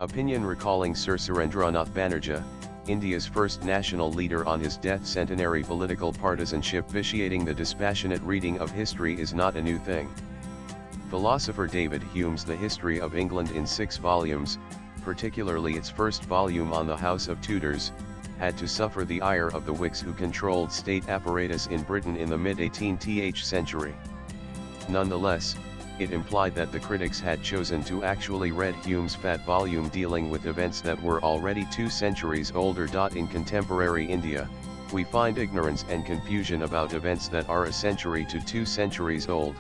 Opinion recalling Sir Surendranath Banerjea, India's first national leader on his death centenary. Political partisanship vitiating the dispassionate reading of history is not a new thing. Philosopher David Hume's The History of England in 6 volumes, particularly its first volume on the House of Tudors, had to suffer the ire of the Whigs who controlled state apparatus in Britain in the mid-18th century. Nonetheless, it implied that the critics had chosen to actually read Hume's fat volume dealing with events that were already 2 centuries older. In contemporary India, we find ignorance and confusion about events that are a century to 2 centuries old.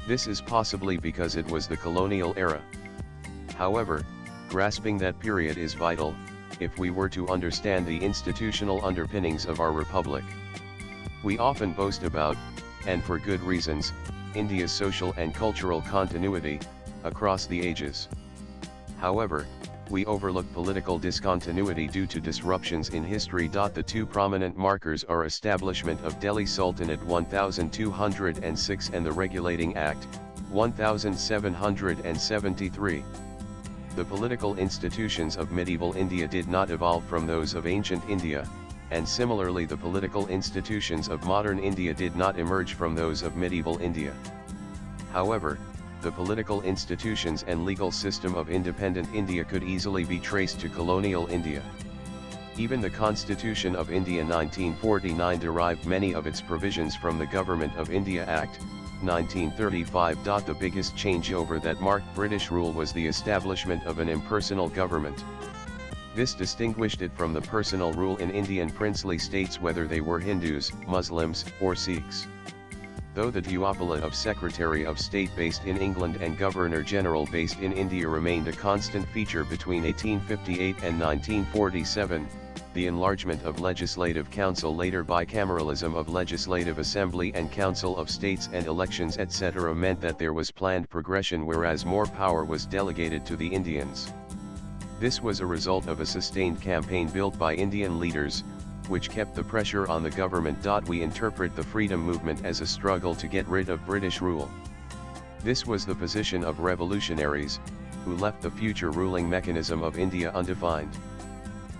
This is possibly because it was the colonial era. However, grasping that period is vital, if we were to understand the institutional underpinnings of our republic. We often boast about, and for good reasons, India's social and cultural continuity, across the ages. However, we overlook political discontinuity due to disruptions in history. The 2 prominent markers are establishment of Delhi Sultanate 1206 and the Regulating Act, 1773. The political institutions of medieval India did not evolve from those of ancient India, and similarly the political institutions of modern India did not emerge from those of medieval India. However, the political institutions and legal system of independent India could easily be traced to colonial India. Even the Constitution of India 1949 derived many of its provisions from the Government of India Act, 1935. The biggest changeover that marked British rule was the establishment of an impersonal government. This distinguished it from the personal rule in Indian princely states, whether they were Hindus, Muslims, or Sikhs. Though the duopoly of Secretary of State based in England and Governor-General based in India remained a constant feature between 1858 and 1947, the enlargement of Legislative Council, later bicameralism of Legislative Assembly and Council of States, and elections etc. meant that there was planned progression, whereas more power was delegated to the Indians. This was a result of a sustained campaign built by Indian leaders, which kept the pressure on the government. We interpret the freedom movement as a struggle to get rid of British rule. This was the position of revolutionaries, who left the future ruling mechanism of India undefined.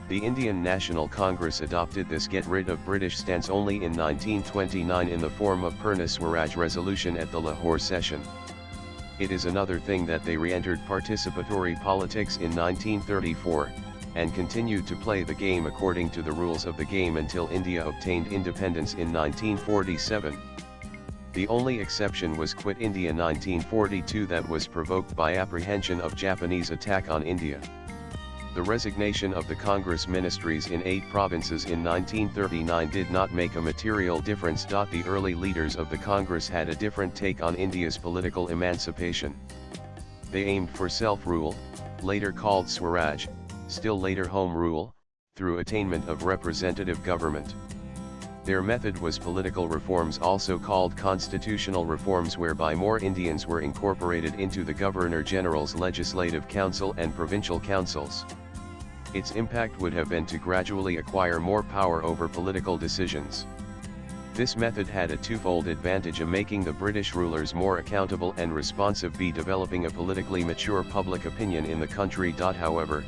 The Indian National Congress adopted this get rid of British stance only in 1929 in the form of Purna Swaraj resolution at the Lahore session. It is another thing that they re-entered participatory politics in 1934, and continued to play the game according to the rules of the game until India obtained independence in 1947. The only exception was Quit India 1942, that was provoked by apprehension of Japanese attack on India. The resignation of the Congress ministries in 8 provinces in 1939 did not make a material difference. The early leaders of the Congress had a different take on India's political emancipation. They aimed for self-rule, later called Swaraj, still later Home Rule, through attainment of representative government. Their method was political reforms, also called constitutional reforms, whereby more Indians were incorporated into the Governor-General's Legislative Council and provincial councils. Its impact would have been to gradually acquire more power over political decisions. This method had a twofold advantage: of making the British rulers more accountable and responsive, b developing a politically mature public opinion in the country. However,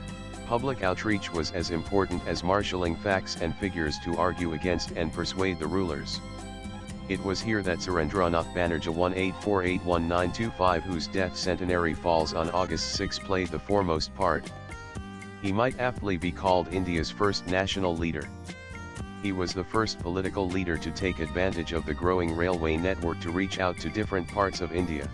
public outreach was as important as marshalling facts and figures to argue against and persuade the rulers. It was here that Surendranath Banerjea 1848-1925, whose death centenary falls on August 6, played the foremost part. He might aptly be called India's first national leader. He was the first political leader to take advantage of the growing railway network to reach out to different parts of India.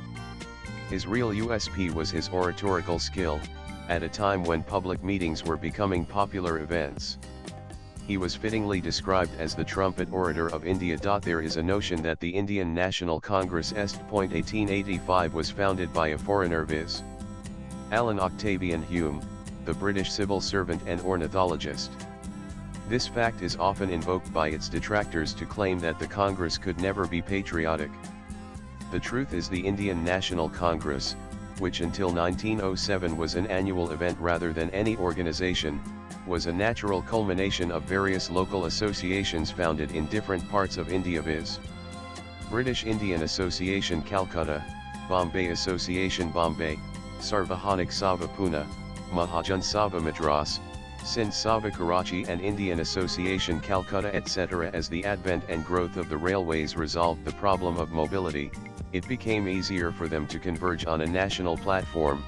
His real USP was his oratorical skill, at a time when public meetings were becoming popular events. He was fittingly described as the trumpet orator of India. There is a notion that the Indian National Congress Est. 1885 was founded by a foreigner, viz. Alan Octavian Hume, the British civil servant and ornithologist. This fact is often invoked by its detractors to claim that the Congress could never be patriotic. The truth is, the Indian National Congress, which until 1907 was an annual event rather than any organization, was a natural culmination of various local associations founded in different parts of India, viz. British Indian Association Calcutta, Bombay Association Bombay, Sarvahanik Sabha Pune, Mahajan Sabha Madras, Sindh Sabha Karachi and Indian Association Calcutta etc. As the advent and growth of the railways resolved the problem of mobility, it became easier for them to converge on a national platform.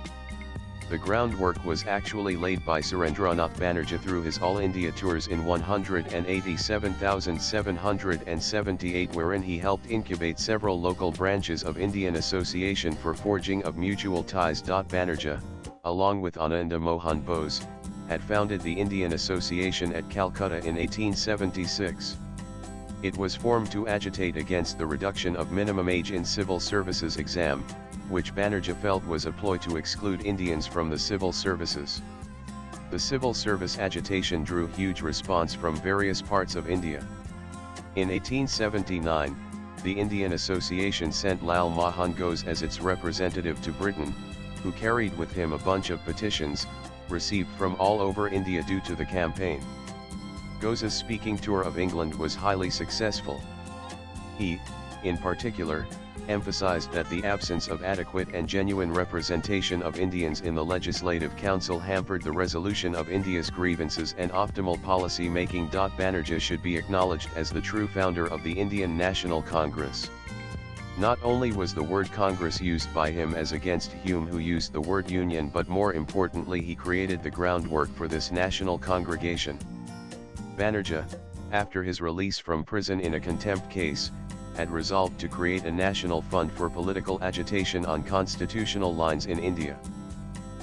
The groundwork was actually laid by Surendranath Banerjea through his All India tours in 187,778, wherein he helped incubate several local branches of Indian Association for forging of mutual ties. Banerjea, along with Ananda Mohan Bose, had founded the Indian Association at Calcutta in 1876. It was formed to agitate against the reduction of minimum age in civil services exam, which Banerjea felt was a ploy to exclude Indians from the civil services. The civil service agitation drew huge response from various parts of India. In 1879, the Indian Association sent Lal Mohan Ghose as its representative to Britain, who carried with him a bunch of petitions, received from all over India due to the campaign. Ghose's speaking tour of England was highly successful. He, in particular, emphasized that the absence of adequate and genuine representation of Indians in the Legislative Council hampered the resolution of India's grievances and optimal policy making. Banerjea should be acknowledged as the true founder of the Indian National Congress. Not only was the word Congress used by him as against Hume, who used the word Union, but more importantly he created the groundwork for this national congregation. Banerjea, after his release from prison in a contempt case, had resolved to create a national fund for political agitation on constitutional lines in India.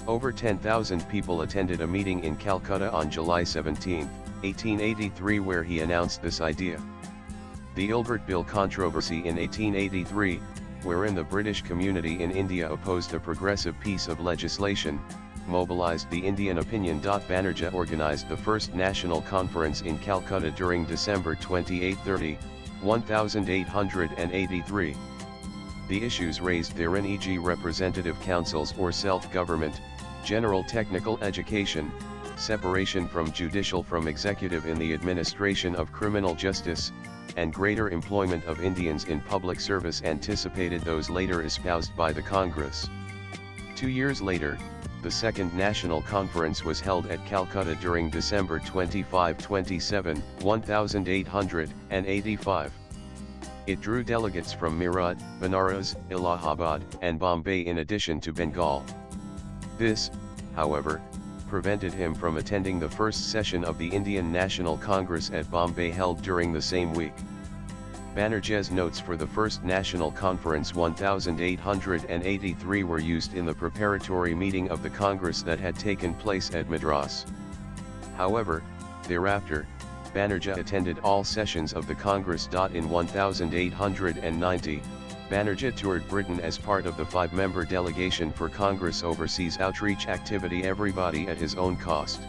Over 10,000 people attended a meeting in Calcutta on July 17, 1883, where he announced this idea. The Ilbert Bill controversy in 1883, wherein the British community in India opposed a progressive piece of legislation, mobilized the Indian opinion. Banerjea organized the first national conference in Calcutta during December 28-30, 1883. The issues raised therein, e.g. representative councils or self-government, general technical education, separation from judicial from executive in the administration of criminal justice, and greater employment of Indians in public service, anticipated those later espoused by the Congress. 2 years later, the Second National Conference was held at Calcutta during December 25-27, 1885. It drew delegates from Meerut, Banaras, Allahabad, and Bombay in addition to Bengal. This, however, prevented him from attending the first session of the Indian National Congress at Bombay held during the same week. Banerjea's notes for the First National Conference 1883 were used in the preparatory meeting of the Congress that had taken place at Madras. However, thereafter, Banerjea attended all sessions of the Congress. In 1890, Banerjea toured Britain as part of the 5-member delegation for Congress overseas outreach activity, everybody at his own cost.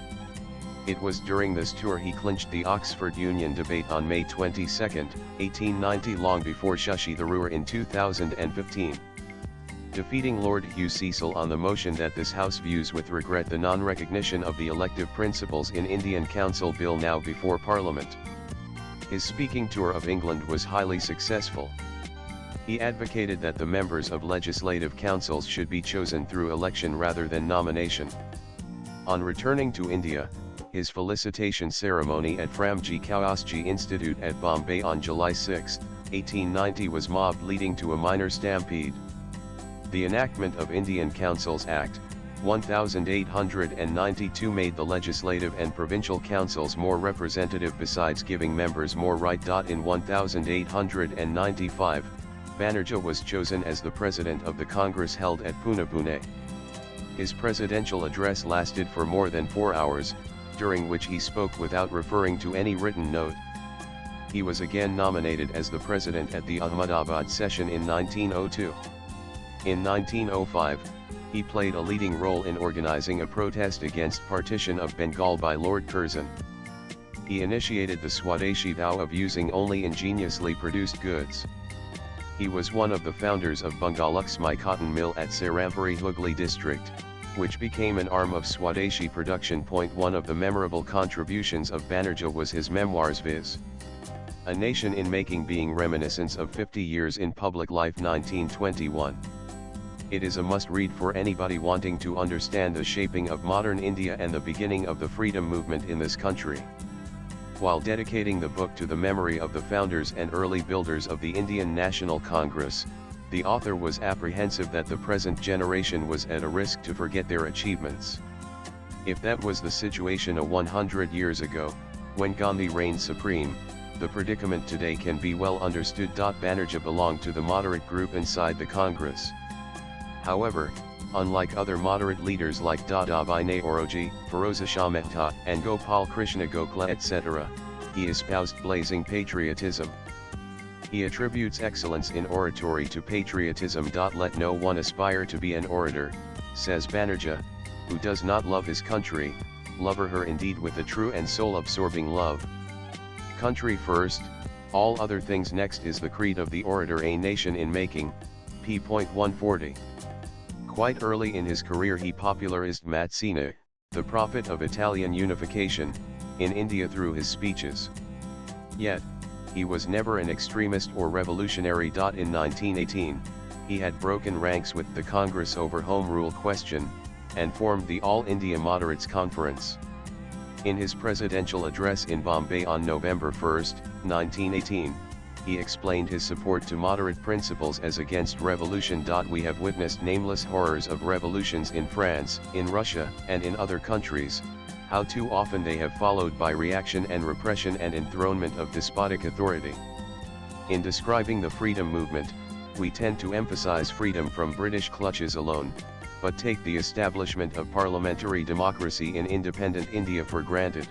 It was during this tour he clinched the Oxford Union debate on May 22, 1890, long before Shashi Tharoor in 2015. Defeating Lord Hugh Cecil on the motion that this House views with regret the non-recognition of the elective principles in Indian Council Bill now before Parliament. His speaking tour of England was highly successful. He advocated that the members of legislative councils should be chosen through election rather than nomination. On returning to India, his felicitation ceremony at Framji Kausji Institute at Bombay on July 6, 1890 was mobbed, leading to a minor stampede. The enactment of Indian Councils Act, 1892 made the legislative and provincial councils more representative besides giving members more right. In 1895, Banerjea was chosen as the president of the Congress held at Pune. His presidential address lasted for more than 4 hours, during which he spoke without referring to any written note. He was again nominated as the president at the Ahmedabad session in 1902. In 1905, he played a leading role in organizing a protest against partition of Bengal by Lord Curzon. He initiated the Swadeshi vow of using only ingeniously produced goods. He was one of the founders of Bangalaxmi cotton mill at Serampuri Hooghly district, which became an arm of Swadeshi production. One of the memorable contributions of Banerjea was his memoirs, viz. A Nation in Making, being reminiscence of 50 years in public life 1921. It is a must-read for anybody wanting to understand the shaping of modern India and the beginning of the freedom movement in this country. While dedicating the book to the memory of the founders and early builders of the Indian National Congress, the author was apprehensive that the present generation was at a risk to forget their achievements. If that was the situation 100 years ago, when Gandhi reigned supreme, the predicament today can be well understood. Banerjea belonged to the moderate group inside the Congress. However, unlike other moderate leaders like Dadabhai Naoroji, Feroza Shah Mehta, and Gopal Krishna Gokhale etc., he espoused blazing patriotism. He attributes excellence in oratory to patriotism. Let no one aspire to be an orator, says Banerjea, who does not love his country, love her indeed with a true and soul-absorbing love. Country first, all other things next is the creed of the orator. A Nation in Making, p. 140. Quite early in his career he popularized Mazzini, the prophet of Italian unification, in India through his speeches. Yet, he was never an extremist or revolutionary. In 1918, he had broken ranks with the Congress over Home Rule question, and formed the All India Moderates Conference. In his presidential address in Bombay on November 1, 1918, he explained his support to moderate principles as against revolution. We have witnessed nameless horrors of revolutions in France, in Russia, and in other countries. How too often they have followed by reaction and repression and enthronement of despotic authority. In describing the freedom movement, we tend to emphasize freedom from British clutches alone, but take the establishment of parliamentary democracy in independent India for granted.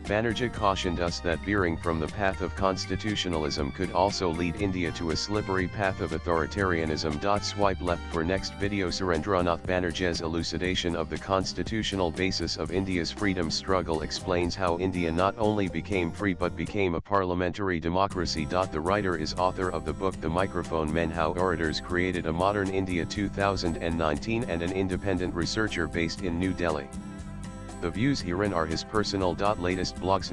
Banerjea cautioned us that veering from the path of constitutionalism could also lead India to a slippery path of authoritarianism. Swipe left for next video. Surendranath Banerjea's elucidation of the constitutional basis of India's freedom struggle explains how India not only became free but became a parliamentary democracy. The writer is author of the book The Microphone Men: How Orators Created a Modern India 2019 and an independent researcher based in New Delhi. The views herein are his personal. Latest blogs.